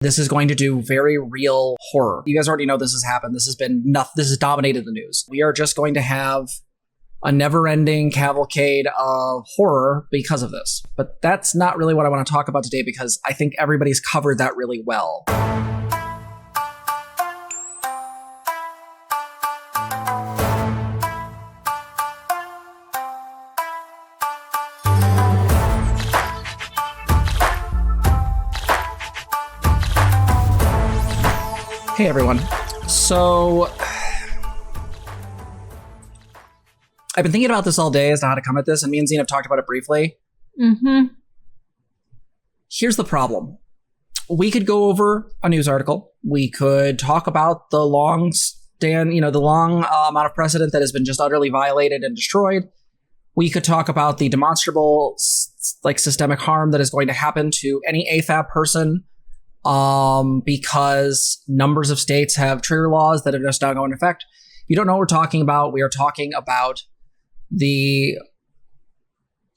This is going to do very real horror. You guys already know this has happened. This has dominated the news. We are just going to have a never-ending cavalcade of horror because of this. But that's not really what I want to talk about today, because I think everybody's covered that really well. Hey everyone. So I've been thinking about this all day as to how to come at this, and me and Zena have talked about it briefly. Here's the problem. We could go over a news article. We could talk about the long amount of precedent that has been just utterly violated and destroyed. We could talk about the demonstrable systemic harm that is going to happen to any AFAB person because numbers of states have trigger laws that are just now going into effect. If you don't know what we're talking about, we are talking about the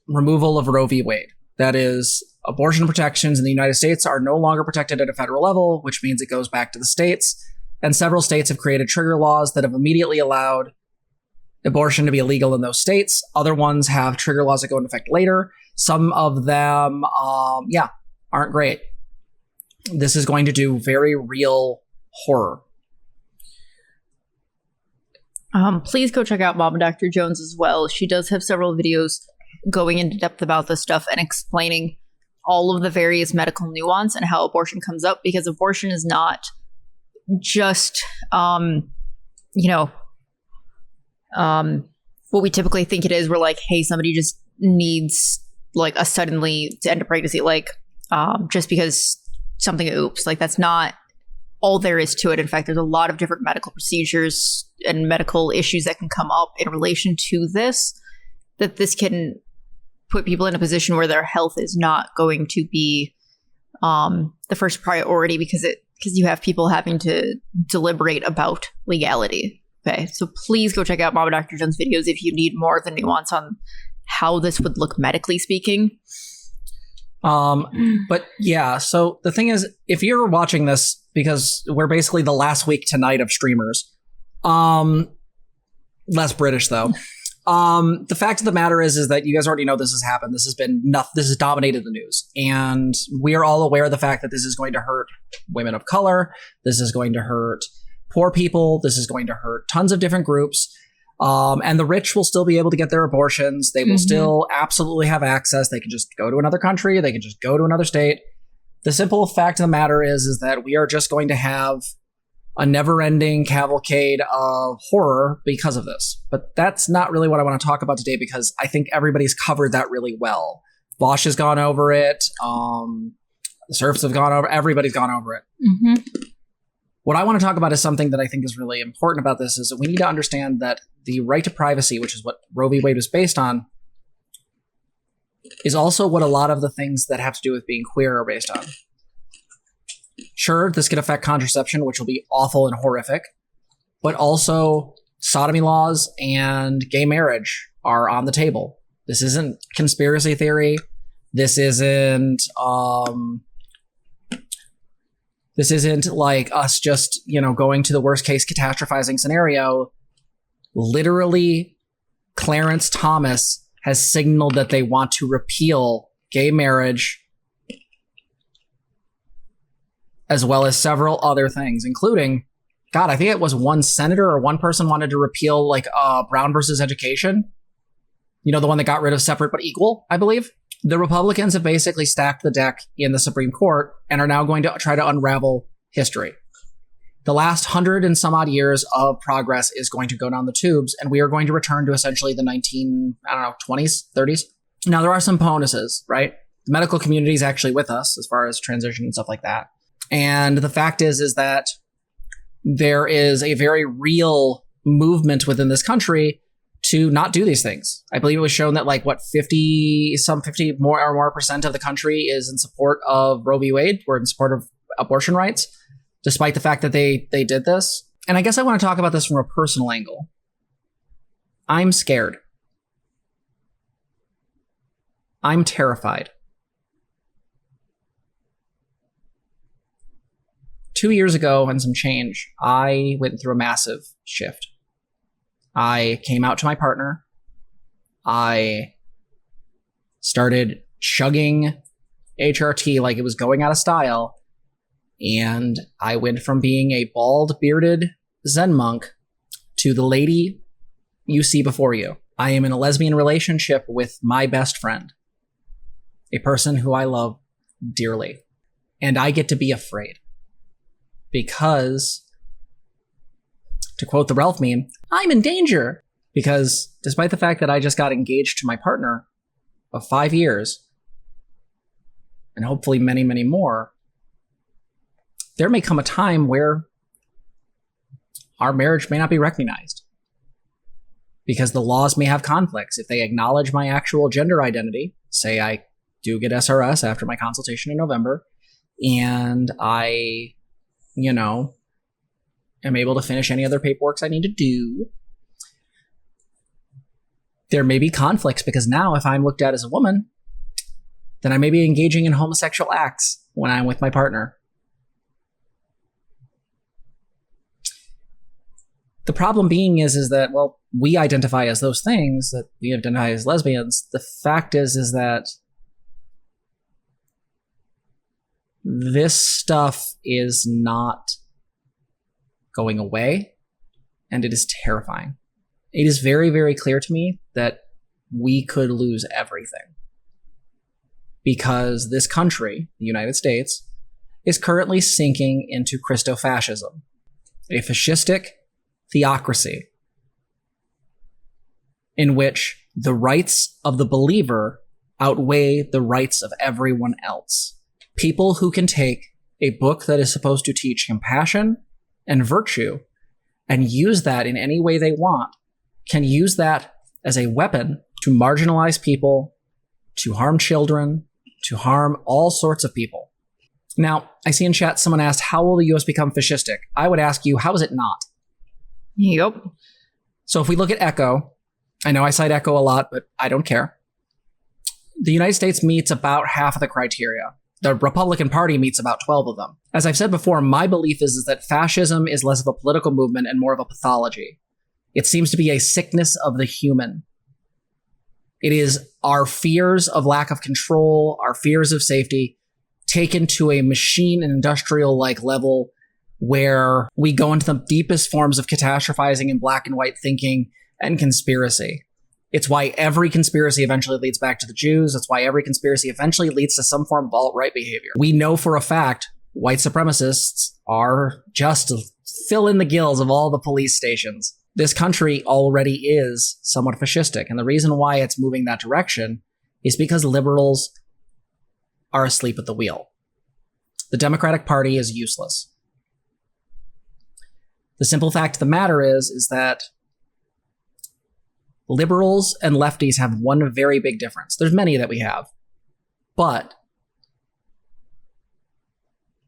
removal of Roe v. Wade. That is, abortion protections in the United States are no longer protected at a federal level, which means it goes back to the states. And several states have created trigger laws that have immediately allowed abortion to be illegal in those states. Other ones have trigger laws that go into effect later. Some of them, aren't great. This is going to do very real horror. Please go check out Mama Dr. Jones as well. She does have several videos going into depth about this stuff and explaining all of the various medical nuance and how abortion comes up, because abortion is not just, what we typically think it is. We're like, hey, somebody just needs like a suddenly to end a pregnancy, just because something oops. Like, that's not all there is to it. In fact, there's a lot of different medical procedures and medical issues that can come up in relation to this, that this can put people in a position where their health is not going to be the first priority, because you have people having to deliberate about legality. Okay, so please go check out Mama Dr. Jones' videos if you need more of the nuance on how this would look medically speaking. But yeah, so the thing is, if you're watching this, because we're basically the last week tonight of streamers, less British though. The fact of the matter is that you guys already know this has happened. This has dominated the news, and we are all aware of the fact that this is going to hurt women of color. This is going to hurt poor people. This is going to hurt tons of different groups. And the rich will still be able to get their abortions. They will still absolutely have access. They can just go to another country. They can just go to another state. The simple fact of the matter is that we are just going to have a never-ending cavalcade of horror because of this. But that's not really what I want to talk about today, because I think everybody's covered that really well. Bosch has gone over it. The Serfs have gone over. Everybody's gone over it. What I want to talk about is something that I think is really important about this, is that we need to understand that the right to privacy, which is what Roe v. Wade was based on, is also what a lot of the things that have to do with being queer are based on. Sure, this could affect contraception, which will be awful and horrific, but also sodomy laws and gay marriage are on the table. This isn't conspiracy theory. This isn't like us just, going to the worst case catastrophizing scenario. Literally, Clarence Thomas has signaled that they want to repeal gay marriage, as well as several other things, including, I think it was one senator or one person wanted to repeal Brown versus Education. The one that got rid of separate but equal, I believe. The Republicans have basically stacked the deck in the Supreme Court and are now going to try to unravel history. The last 100 and some odd years of progress is going to go down the tubes, and we are going to return to essentially the 20s, 30s. Now, there are some bonuses, right? The medical community is actually with us as far as transition and stuff like that. And the fact is that there is a very real movement within this country to not do these things. I believe it was shown that 50 more percent of the country is in support of Roe v. Wade. We're in support of abortion rights, despite the fact that they did this. And I guess I want to talk about this from a personal angle. I'm scared. I'm terrified. 2 years ago and some change, I went through a massive shift. I came out to my partner. I started chugging HRT like it was going out of style. And I went from being a bald, bearded Zen monk to the lady you see before you. I am in a lesbian relationship with my best friend, a person who I love dearly. And I get to be afraid. Because, to quote the Ralph meme, I'm in danger. Because despite the fact that I just got engaged to my partner of 5 years, and hopefully many, many more, there may come a time where our marriage may not be recognized. Because the laws may have conflicts. If they acknowledge my actual gender identity, say I do get SRS after my consultation in November, and I, am able to finish any other paperwork I need to do, there may be conflicts, because now if I'm looked at as a woman, then I may be engaging in homosexual acts when I'm with my partner. The problem being is that, well, we identify as those things, that we identify as lesbians. The fact is that this stuff is not going away, and it is terrifying. It is very, very clear to me that we could lose everything. Because this country, the United States, is currently sinking into Christofascism, a fascistic theocracy in which the rights of the believer outweigh the rights of everyone else. People who can take a book that is supposed to teach compassion and virtue and use that in any way they want can use that as a weapon to marginalize people, to harm children, to harm all sorts of people. Now, I see in chat someone asked, how will the US become fascistic? I would ask you, how is it not? Yep. So if we look at ECHO, I know I cite ECHO a lot, but I don't care. The United States meets about half of the criteria. The Republican Party meets about 12 of them. As I've said before, my belief is that fascism is less of a political movement and more of a pathology. It seems to be a sickness of the human. It is our fears of lack of control, our fears of safety, taken to a machine and industrial-like level where we go into the deepest forms of catastrophizing and black and white thinking and conspiracy. It's why every conspiracy eventually leads back to the Jews. It's why every conspiracy eventually leads to some form of alt-right behavior. We know for a fact white supremacists are just to fill in the gills of all the police stations. This country already is somewhat fascistic, and the reason why it's moving that direction is because liberals are asleep at the wheel. The Democratic Party is useless. The simple fact of the matter is that liberals and lefties have one very big difference. There's many that we have, but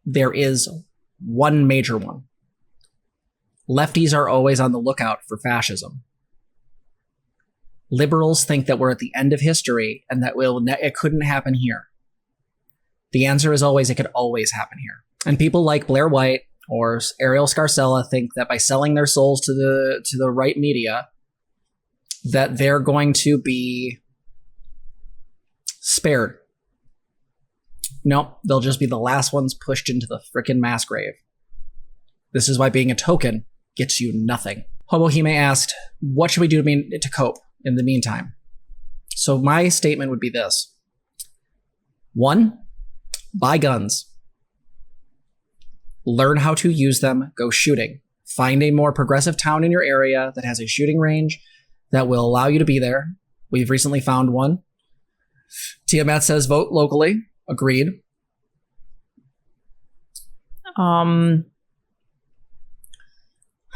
there is one major one. Lefties are always on the lookout for fascism. Liberals think that we're at the end of history and that it couldn't happen here. The answer is always, it could always happen here. And people like Blair White or Ariel Scarcella think that by selling their souls to the right media, that they're going to be spared. No, they'll just be the last ones pushed into the frickin' mass grave. This is why being a token gets you nothing. Hobohime asked, what should we do to cope in the meantime? So my statement would be this. 1, buy guns. Learn how to use them, go shooting. Find a more progressive town in your area that has a shooting range that will allow you to be there. We've recently found one. Tiamat says vote locally. Agreed.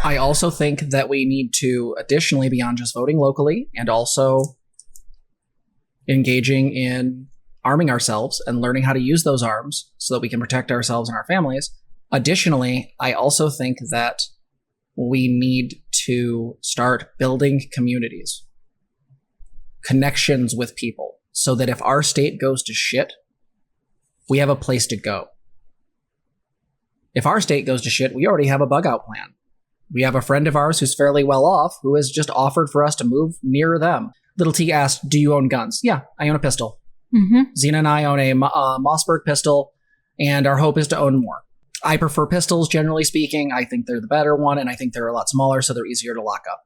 I also think that we need to, additionally, beyond just voting locally, and also engaging in arming ourselves and learning how to use those arms so that we can protect ourselves and our families. Additionally, I also think that we need to start building communities, connections with people, so that if our state goes to shit, we have a place to go. If our state goes to shit, we already have a bug out plan. We have a friend of ours who's fairly well off who has just offered for us to move near them. Little T asked, do you own guns? Yeah, I own a pistol. Zena and I own a Mossberg pistol, and our hope is to own more. I prefer pistols, generally speaking. I think they're the better one, and I think they're a lot smaller, so they're easier to lock up.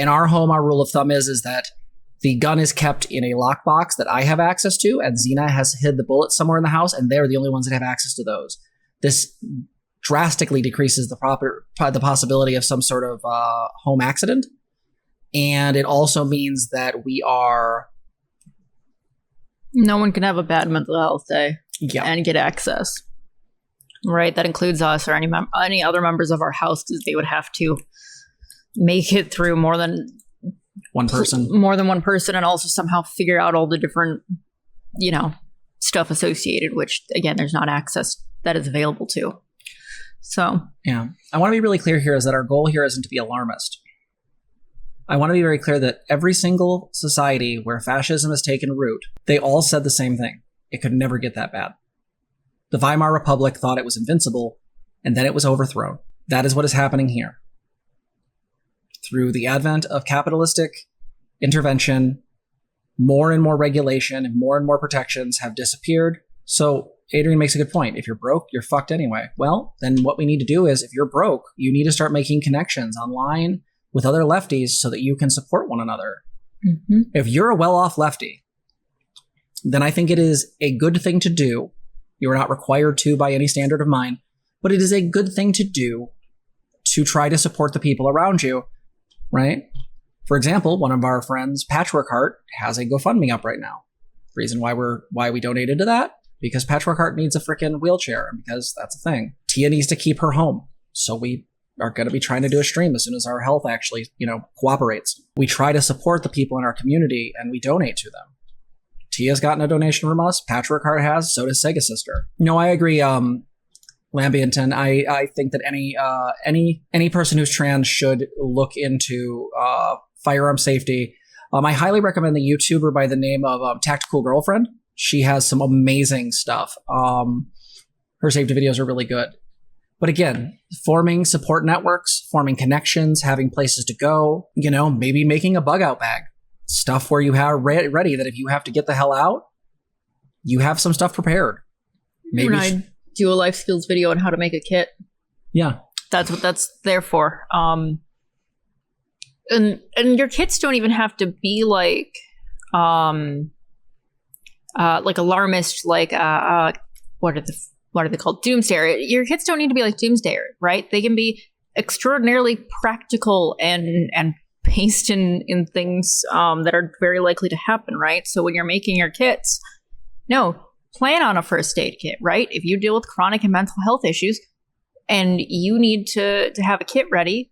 In our home, our rule of thumb is that the gun is kept in a lockbox that I have access to, and Zena has hid the bullets somewhere in the house, and they're the only ones that have access to those. This drastically decreases the possibility of some sort of home accident, and it also means that we are... No one can have a bad mental health day and get access. Right? That includes us or any other members of our house, because they would have to make it through more than one person, and also somehow figure out all the different, stuff associated, which, again, there's not access that is available to. So, yeah. I want to be really clear here is that our goal here isn't to be alarmist. I want to be very clear that every single society where fascism has taken root, they all said the same thing. It could never get that bad. The Weimar Republic thought it was invincible, and then it was overthrown. That is what is happening here. Through the advent of capitalistic intervention, more and more regulation and more protections have disappeared. So Adrian makes a good point. If you're broke, you're fucked anyway. Well, then what we need to do is, if you're broke, you need to start making connections online with other lefties so that you can support one another. If you're a well-off lefty, then I think it is a good thing to do. You are not required to by any standard of mine, but it is a good thing to do to try to support the people around you, right? For example, one of our friends, Patchwork Heart, has a GoFundMe up right now. Reason why we donated to that? Because Patchwork Heart needs a freaking wheelchair, and because that's a thing. Tia needs to keep her home, so we are going to be trying to do a stream as soon as our health actually, cooperates. We try to support the people in our community, and we donate to them. Tia's gotten a donation from us. Patchwork Heart has. So does Sega Sister. No, I agree, Lambianton. I think that any person who's trans should look into firearm safety. I highly recommend the YouTuber by the name of Tactical Girlfriend. She has some amazing stuff. Her safety videos are really good. But again, forming support networks, forming connections, having places to go, maybe making a bug out bag. Stuff where you have ready that if you have to get the hell out, you have some stuff prepared. Maybe when I do a life skills video on how to make a kit. Yeah. That's what that's there for. And your kits don't even have to be like alarmist, what are they called? Doomsday. Your kits don't need to be like Doomsday, right? They can be extraordinarily practical and based in things that are very likely to happen, right? So when you're making your kits, plan on a first aid kit, right? If you deal with chronic and mental health issues and you need to have a kit ready,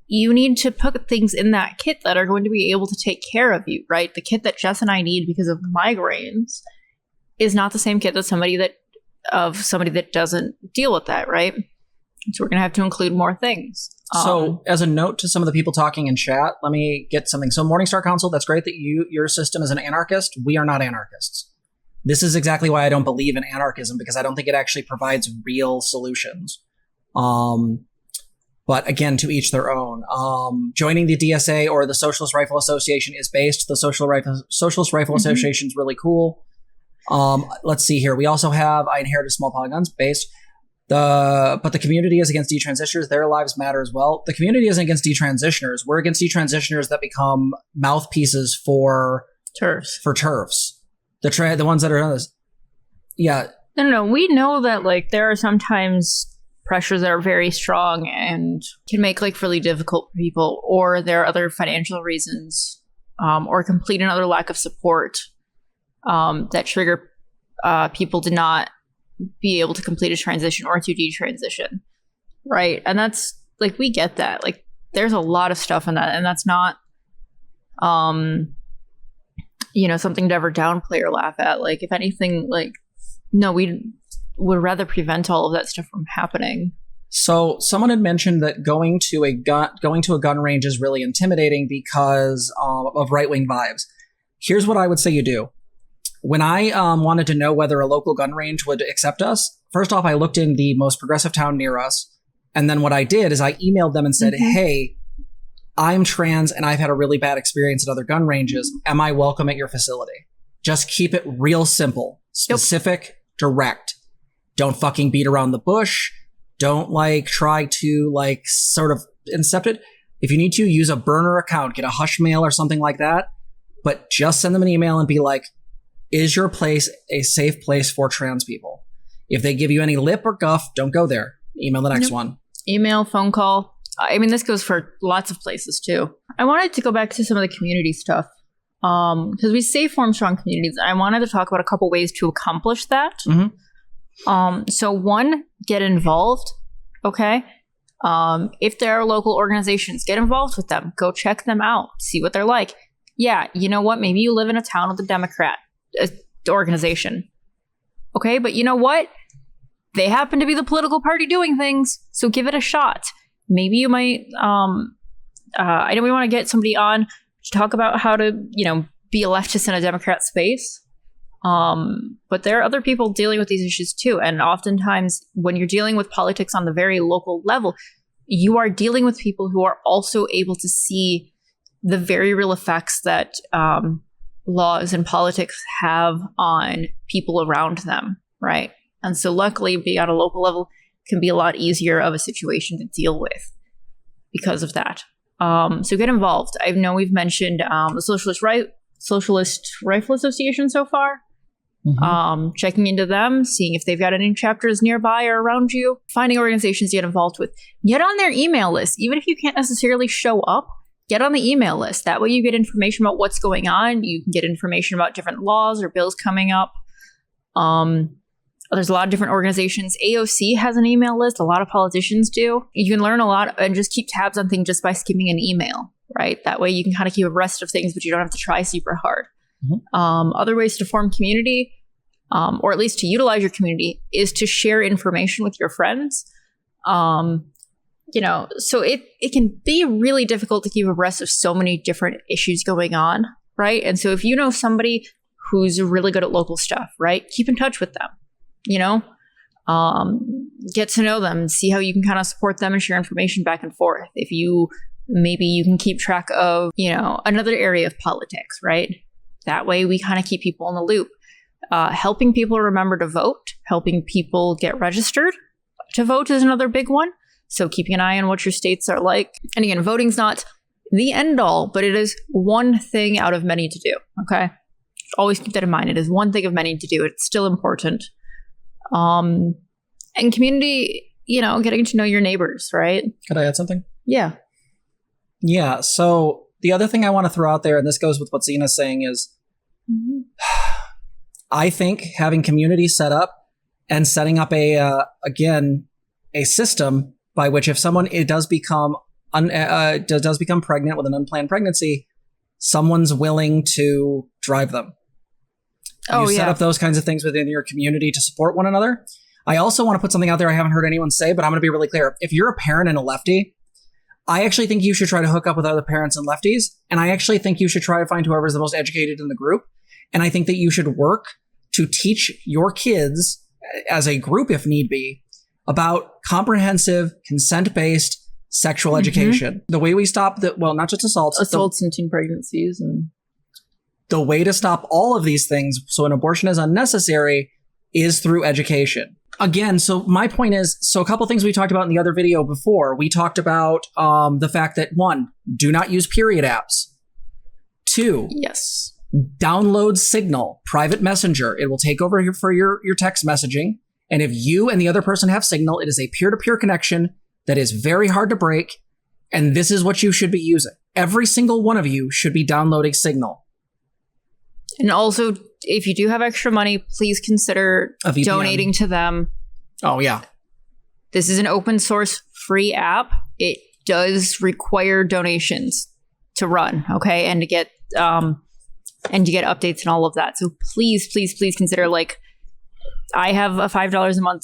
you need to put things in that kit that are going to be able to take care of you, right? The kit that Jess and I need because of migraines is not the same kit that somebody that doesn't deal with that, right? So we're going to have to include more things. So as a note to some of the people talking in chat, let me get something. So Morningstar Council, that's great that your system is an anarchist. We are not anarchists. This is exactly why I don't believe in anarchism, because I don't think it actually provides real solutions. But again, to each their own. Joining the DSA or the Socialist Rifle Association is based. The Socialist Rifle Association is really cool. Let's see here. We also have I Inherited Small Polygons based. But the community is against detransitioners. Their lives matter as well. The community isn't against detransitioners. We're against detransitioners that become mouthpieces for TERFs. For TERFs. The ones that are on this. Yeah. No. We know that there are sometimes pressures that are very strong and can make really difficult for people, or there are other financial reasons, or complete another lack of support that trigger people to not be able to complete a transition or to detransition, right? And that's we get that. There's a lot of stuff in that, and that's not something to ever downplay or laugh at. If anything, no, we would rather prevent all of that stuff from happening. So someone had mentioned that going to a gun range is really intimidating because of right-wing vibes. Here's what I would say you do. When I wanted to know whether a local gun range would accept us, first off, I looked in the most progressive town near us. And then what I did is I emailed them and said, hey, I'm trans and I've had a really bad experience at other gun ranges. Am I welcome at your facility? Just keep it real simple, specific, direct. Don't fucking beat around the bush. Don't try to sort of incept it. If you need to, use a burner account, get a hush mail or something like that. But just send them an email and be like, is your place a safe place for trans people? If they give you any lip or guff, don't go there. Email the next one. Email, phone call. I mean, this goes for lots of places too. I wanted to go back to some of the community stuff. Because we say form strong communities. I wanted to talk about a couple ways to accomplish that. So one, get involved. Okay. If there are local organizations, get involved with them. Go check them out. See what they're like. Yeah, you know what? Maybe you live in a town with a Democrat organization. Okay, but you know what? They happen to be the political party doing things, so give it a shot. Maybe you might, I know we want to get somebody on to talk about how to, be a leftist in a Democrat space. But there are other people dealing with these issues too. And oftentimes when you're dealing with politics on the very local level, you are dealing with people who are also able to see the very real effects that laws and politics have on people around them, right? And so luckily, being on a local level can be a lot easier of a situation to deal with because of that. So get involved. I know we've mentioned the Socialist Rifle Association so far. Checking into them, seeing if they've got any chapters nearby or around you, finding organizations to get involved with. Get on their email list. Even if you can't necessarily show up, get on the email list. That way you get information about what's going on. You can get information about different laws or bills coming up. There's a lot of different organizations. AOC has an email list. A lot of politicians do. You can learn a lot and just keep tabs on things just by skimming an email, right? That way you can kind of keep abreast of things, but you don't have to try super hard. Other ways to form community, or at least to utilize your community, is to share information with your friends. So it can be really difficult to keep abreast of so many different issues going on, right? And so if you know somebody who's really good at local stuff, right, keep in touch with them, get to know them, see how you can kind of support them and share information back and forth. If maybe you can keep track of, another area of politics, right? That way we kind of keep people in the loop. Helping people remember to vote, helping people get registered to vote is another big one. So keeping an eye on what your states are like. And again, voting's not the end all, but it is one thing out of many to do. Okay. Always keep that in mind. It is one thing of many to do. It's still important. And community, getting to know your neighbors, right? Could I add something? Yeah. Yeah. So the other thing I want to throw out there, and this goes with what Zena's saying, is I think having community set up and setting up a system by which if someone does become pregnant with an unplanned pregnancy, someone's willing to drive them. Set up those kinds of things within your community to support one another. I also want to put something out there I haven't heard anyone say, but I'm going to be really clear. If you're a parent and a lefty, I actually think you should try to hook up with other parents and lefties. And I actually think you should try to find whoever's the most educated in the group. And I think that you should work to teach your kids as a group, if need be, about comprehensive, consent-based sexual education. The way we stop not just assaults and teen pregnancies. And the way to stop all of these things, so an abortion is unnecessary, is through education. Again, so my point is, a couple things we talked about in the other video before. We talked about the fact that 1, do not use period apps. 2, yes, download Signal, private messenger. It will take over for your text messaging. And if you and the other person have Signal, it is a peer-to-peer connection that is very hard to break. And this is what you should be using. Every single one of you should be downloading Signal. And also, if you do have extra money, please consider donating to them. Oh, yeah. This is an open source free app. It does require donations to run, okay? And to get updates and all of that. So please, please, please consider, I have a $5 a month,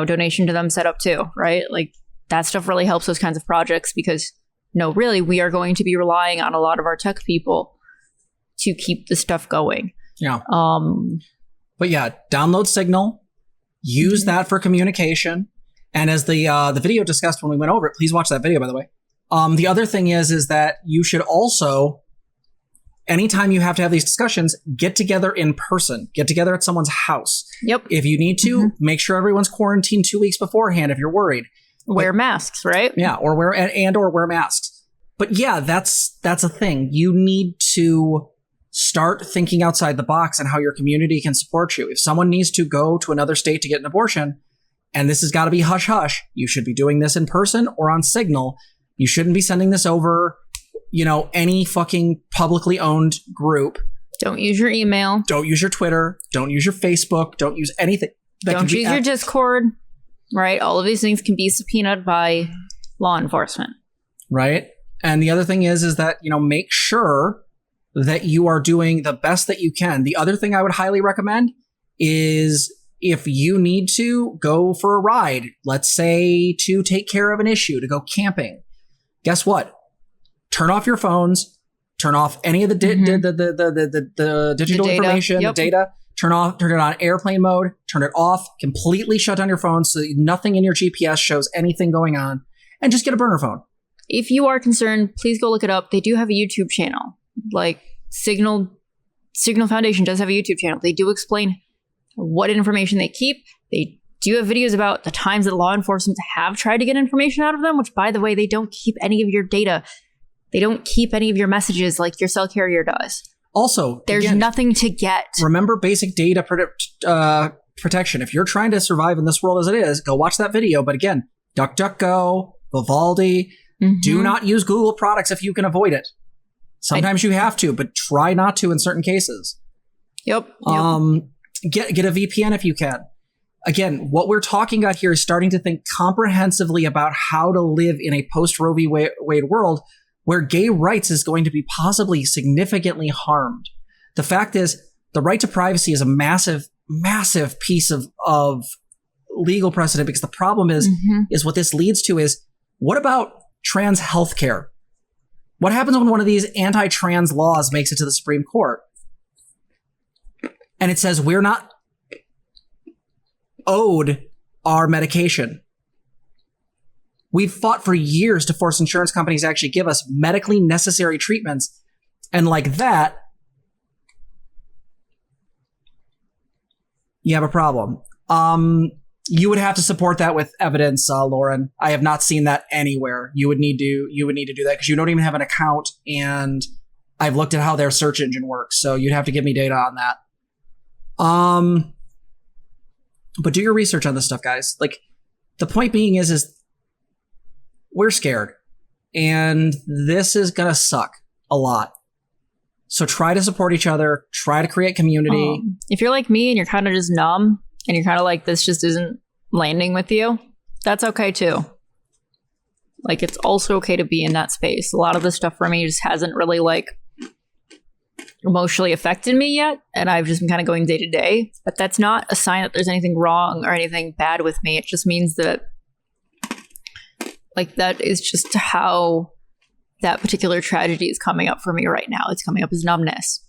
donation to them set up too, right? That stuff really helps those kinds of projects because really, we are going to be relying on a lot of our tech people to keep the stuff going. Yeah. But yeah, download Signal, use that for communication. And as the video discussed when we went over it, please watch that video, by the way. The other thing is that you should also, anytime you have to have these discussions, get together in person, get together at someone's house. Yep. If you need to, make sure everyone's quarantined 2 weeks beforehand if you're worried. Wear masks, right? Yeah, or wear masks. But yeah, that's a thing. You need to start thinking outside the box and how your community can support you. If someone needs to go to another state to get an abortion, and this has got to be hush-hush, you should be doing this in person or on Signal. You shouldn't be sending this over, any fucking publicly owned group. Don't use your email. Don't use your Twitter. Don't use your Facebook. Don't use anything. Don't use your Discord, right? All of these things can be subpoenaed by law enforcement. Right? And the other thing is that, make sure that you are doing the best that you can. The other thing I would highly recommend is if you need to go for a ride, let's say to take care of an issue, to go camping, guess what? Turn off your phones, turn off any of the digital information, the data, turn it on airplane mode, turn it off, completely shut down your phone so that nothing in your GPS shows anything going on, and just get a burner phone. If you are concerned, please go look it up. They do have a YouTube channel. Like Signal Foundation does have a YouTube channel. They do explain what information they keep. They do have videos about the times that law enforcement have tried to get information out of them, which, by the way, they don't keep any of your data. They don't keep any of your messages like your cell carrier does. Also, there's nothing to get. Remember basic data protection. If you're trying to survive in this world as it is, go watch that video. But again, DuckDuckGo, Vivaldi, do not use Google products if you can avoid it. Sometimes you have to, but try not to in certain cases. Yep. Get a VPN if you can. Again, what we're talking about here is starting to think comprehensively about how to live in a post-Roe v. Wade world where gay rights is going to be possibly significantly harmed. The fact is, the right to privacy is a massive, massive piece of legal precedent, because the problem is what this leads to is, what about trans healthcare? What happens when one of these anti-trans laws makes it to the Supreme Court? And it says we're not owed our medication. We've fought for years to force insurance companies to actually give us medically necessary treatments. And like that, you have a problem. You would have to support that with evidence, Lauren. I have not seen that anywhere. You would need to do that because you don't even have an account, and I've looked at how their search engine works. So you'd have to give me data on that. But do your research on this stuff, guys. Like, the point being is we're scared, and this is gonna suck a lot. So try to support each other. Try to create community. If you're like me and you're kind of just numb and you're kind of like, this just isn't landing with you, that's okay too. Like, it's also okay to be in that space. A lot of the stuff for me just hasn't really emotionally affected me yet, and I've just been kind of going day to day. But that's not a sign that there's anything wrong or anything bad with me. It just means that that is just how that particular tragedy is coming up for me right now. It's coming up as numbness.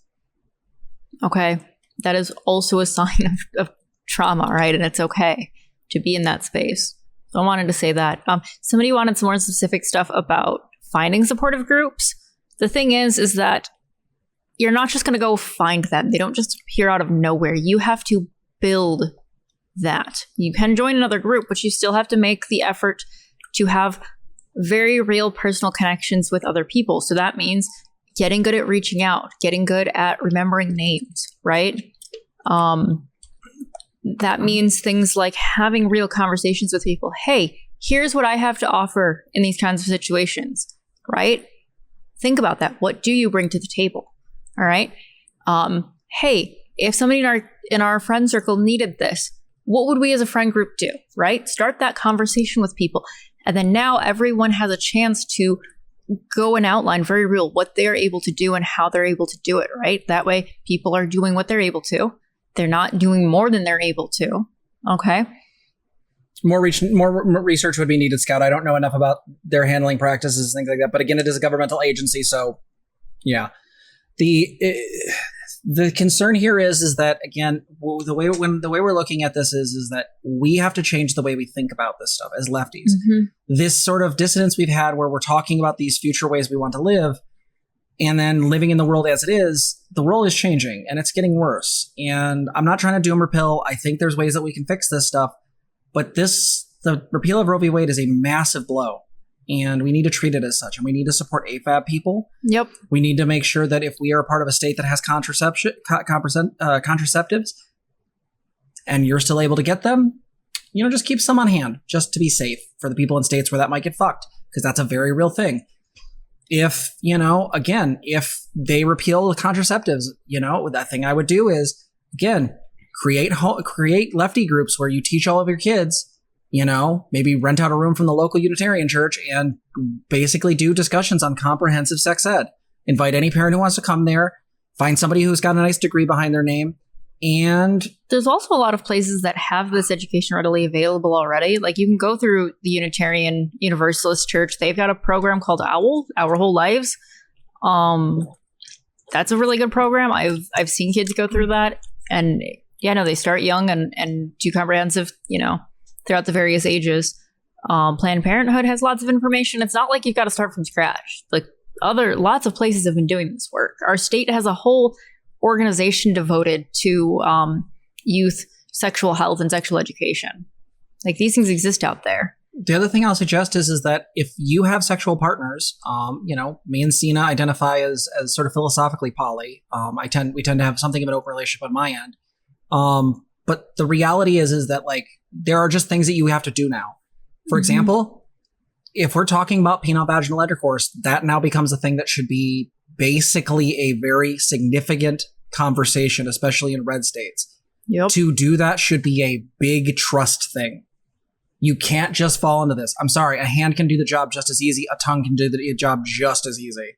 Okay. That is also a sign of trauma, right? And it's okay to be in that space. So I wanted to say that. Somebody wanted some more specific stuff about finding supportive groups. The thing is that you're not just going to go find them. They don't just appear out of nowhere. You have to build that. You can join another group, but you still have to make the effort to have very real personal connections with other people. So that means getting good at reaching out, getting good at remembering names, right? That means things like having real conversations with people. Hey, here's what I have to offer in these kinds of situations, right? Think about that. What do you bring to the table? All right. Hey, if somebody in our friend circle needed this, what would we as a friend group do? Right? Start that conversation with people. And then now everyone has a chance to go and outline very real what they're able to do and how they're able to do it. Right? That way people are doing what they're able to. They're not doing more than they're able to. Okay. More research would be needed, Scout. I don't know enough about their handling practices, things like that. But again, it is a governmental agency. So yeah. The The concern here is that, again, the way we're looking at this is that we have to change the way we think about this stuff as lefties. This sort of dissonance we've had where we're talking about these future ways we want to live and then living in the world as it is, the world is changing and it's getting worse. And I'm not trying to doom or pill. I think there's ways that we can fix this stuff. But the repeal of Roe v. Wade is a massive blow. And we need to treat it as such. And we need to support AFAB people. Yep. We need to make sure that if we are a part of a state that has contraceptives and you're still able to get them, just keep some on hand just to be safe for the people in states where that might get fucked, because that's a very real thing. If, again, if they repeal the contraceptives, that thing I would do is, again, create lefty groups where you teach all of your kids, maybe rent out a room from the local Unitarian church and basically do discussions on comprehensive sex ed. Invite any parent who wants to come there, find somebody who's got a nice degree behind their name. And there's also a lot of places that have this education readily available already. Like you can go through the Unitarian Universalist Church. They've got a program called OWL, Our Whole Lives. That's a really good program. I've seen kids go through that. And they start young and do comprehensive, throughout the various ages. Planned Parenthood has lots of information. It's not like you've got to start from scratch. Like lots of places have been doing this work. Our state has a whole organization devoted to youth sexual health and sexual education. Like these things exist out there. The other thing I'll suggest is that if you have sexual partners, me and Zena identify as sort of philosophically poly. We tend to have something of an open relationship on my end. But the reality is that like there are just things that you have to do now. For example, if we're talking about penile vaginal intercourse, that now becomes a thing that should be basically a very significant conversation, especially in red states. Yep. To do that should be a big trust thing. You can't just fall into this. I'm sorry, a hand can do the job just as easy. A tongue can do the job just as easy.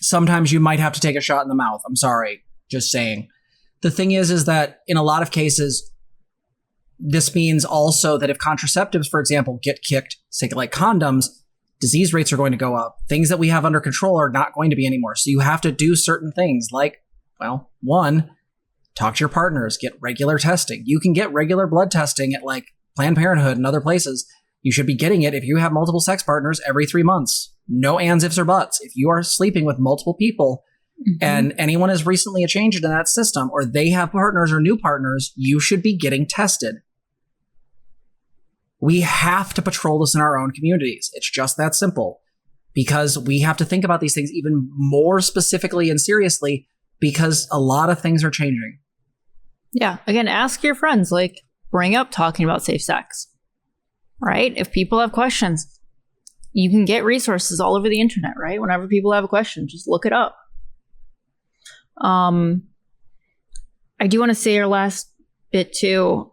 Sometimes you might have to take a shot in the mouth. I'm sorry, just saying. The thing is that in a lot of cases, this means also that if contraceptives, for example, get kicked, say like condoms, disease rates are going to go up. Things that we have under control are not going to be anymore. So you have to do certain things like, one, talk to your partners, get regular testing. You can get regular blood testing at like Planned Parenthood and other places. You should be getting it if you have multiple sex partners every 3 months. No ands, ifs, or buts. If you are sleeping with multiple people, and anyone has recently changed in that system, or they have partners or new partners, you should be getting tested. We have to patrol this in our own communities. It's just that simple, because we have to think about these things even more specifically and seriously, because a lot of things are changing. Yeah. Again, ask your friends, like bring up talking about safe sex, right? If people have questions, you can get resources all over the internet, right? Whenever people have a question, just look it up. I do want to say our last bit too.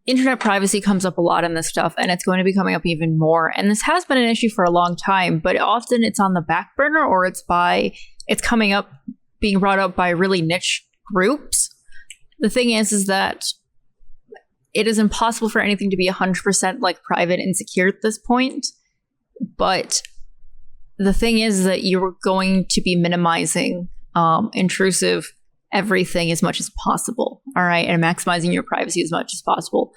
Internet privacy comes up a lot in this stuff, and it's going to be coming up even more. And this has been an issue for a long time, but often it's on the back burner, or it's coming up, being brought up by really niche groups. The thing is that it is impossible for anything to be 100% like private and secure at this point. But the thing is that you're going to be minimizing intrusive everything as much as possible, all right, and maximizing your privacy as much as possible.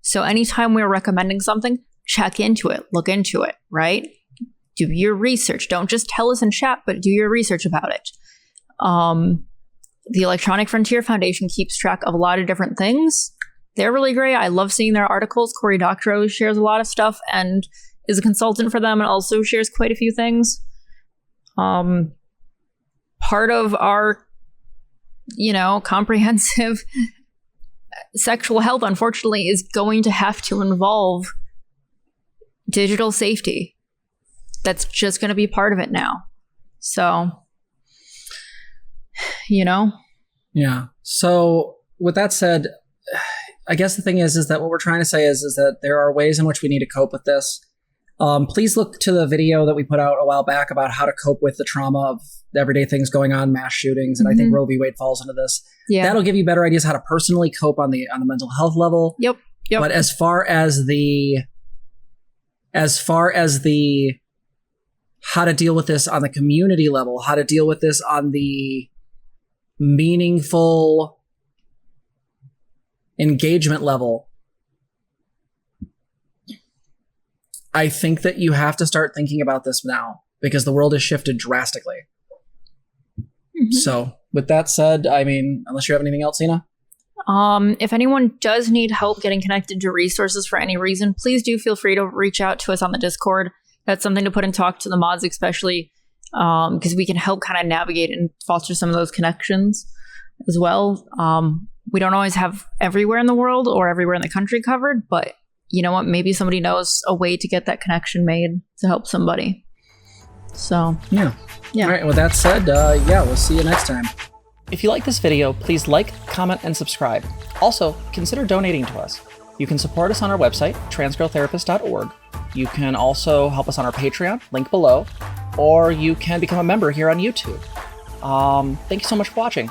So anytime we're recommending something, check into it, look into it, right? Do your research. Don't just tell us in chat, but do your research about it. The Electronic Frontier Foundation keeps track of a lot of different things. They're really great. I love seeing their articles. Cory Doctorow shares a lot of stuff and is a consultant for them and also shares quite a few things. Part of our comprehensive sexual health, unfortunately, is going to have to involve digital safety. That's just going to be part of it now. So, Yeah. So with that said, I guess the thing is that what we're trying to say is that there are ways in which we need to cope with this. Please look to the video that we put out a while back about how to cope with the trauma of everyday things going on, mass shootings, and I think Roe v. Wade falls into this. Yeah. That'll give you better ideas how to personally cope on the mental health level. Yep. But as far as the how to deal with this on the community level, how to deal with this on the meaningful engagement level. I think that you have to start thinking about this now because the world has shifted drastically. Mm-hmm. So with that said, I mean, unless you have anything else, Zena? If anyone does need help getting connected to resources for any reason, please do feel free to reach out to us on the Discord. That's something to put in talk to the mods, especially because we can help kind of navigate and foster some of those connections as well. We don't always have everywhere in the world or everywhere in the country covered, but you know what? Maybe somebody knows a way to get that connection made to help somebody. So, yeah. All right. With that said, we'll see you next time. If you like this video, please like, comment, and subscribe. Also, consider donating to us. You can support us on our website, transgirltherapist.org. You can also help us on our Patreon, link below, or you can become a member here on YouTube. Thank you so much for watching.